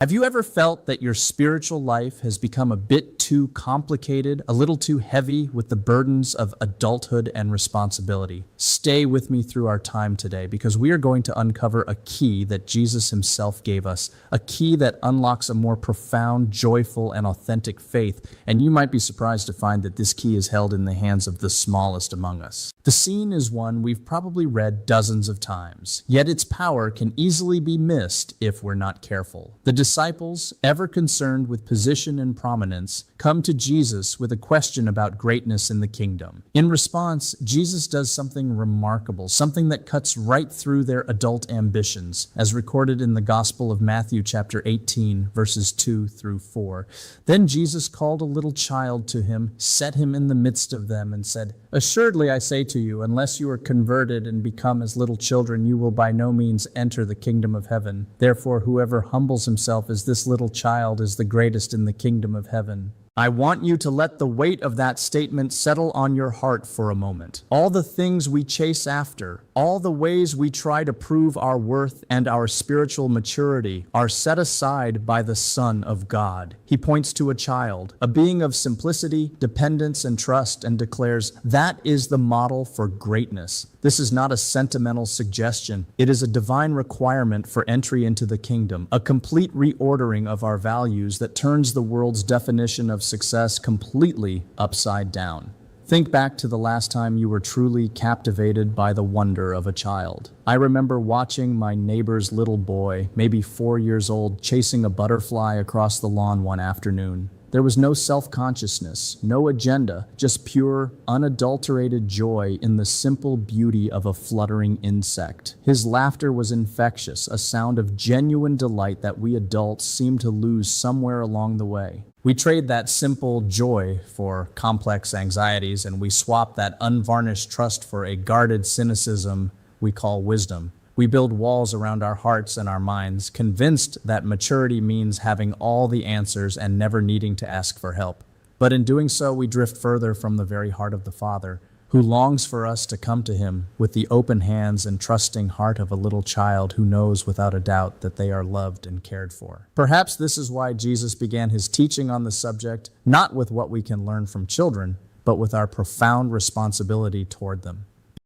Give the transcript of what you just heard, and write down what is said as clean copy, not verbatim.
Have you ever felt that your spiritual life has become a bit too complicated, a little too heavy with the burdens of adulthood and responsibility? Stay with me through our time today because we are going to uncover a key that Jesus himself gave us, a key that unlocks a more profound, joyful, and authentic faith. And you might be surprised to find that this key is held in the hands of the smallest among us. The scene is one we've probably read dozens of times, yet its power can easily be missed if we're not careful. The disciples, ever concerned with position and prominence, come to Jesus with a question about greatness in the kingdom. In response, Jesus does something remarkable, something that cuts right through their adult ambitions, as recorded in the Gospel of Matthew chapter 18, verses 2 through 4. Then Jesus called a little child to him, set him in the midst of them, and said, "Assuredly I say to you, unless you are converted and become as little children, you will by no means enter the kingdom of heaven. Therefore, whoever humbles himself as this little child is the greatest in the kingdom of heaven." I want you to let the weight of that statement settle on your heart for a moment. All the things we chase after, all the ways we try to prove our worth and our spiritual maturity are set aside by the Son of God. He points to a child, a being of simplicity, dependence, and trust, and declares, "That is the model for greatness." This is not a sentimental suggestion. It is a divine requirement for entry into the kingdom, a complete reordering of our values that turns the world's definition of success completely upside down. Think back to the last time you were truly captivated by the wonder of a child. I remember watching my neighbor's little boy, maybe 4 years old, chasing a butterfly across the lawn one afternoon. There was no self-consciousness, no agenda, just pure, unadulterated joy in the simple beauty of a fluttering insect. His laughter was infectious, a sound of genuine delight that we adults seem to lose somewhere along the way. We trade that simple joy for complex anxieties, and we swap that unvarnished trust for a guarded cynicism we call wisdom. We build walls around our hearts and our minds, convinced that maturity means having all the answers and never needing to ask for help. But in doing so, we drift further from the very heart of the Father, who longs for us to come to him with the open hands and trusting heart of a little child who knows without a doubt that they are loved and cared for. Perhaps this is why Jesus began his teaching on the subject, not with what we can learn from children, but with our profound responsibility toward them.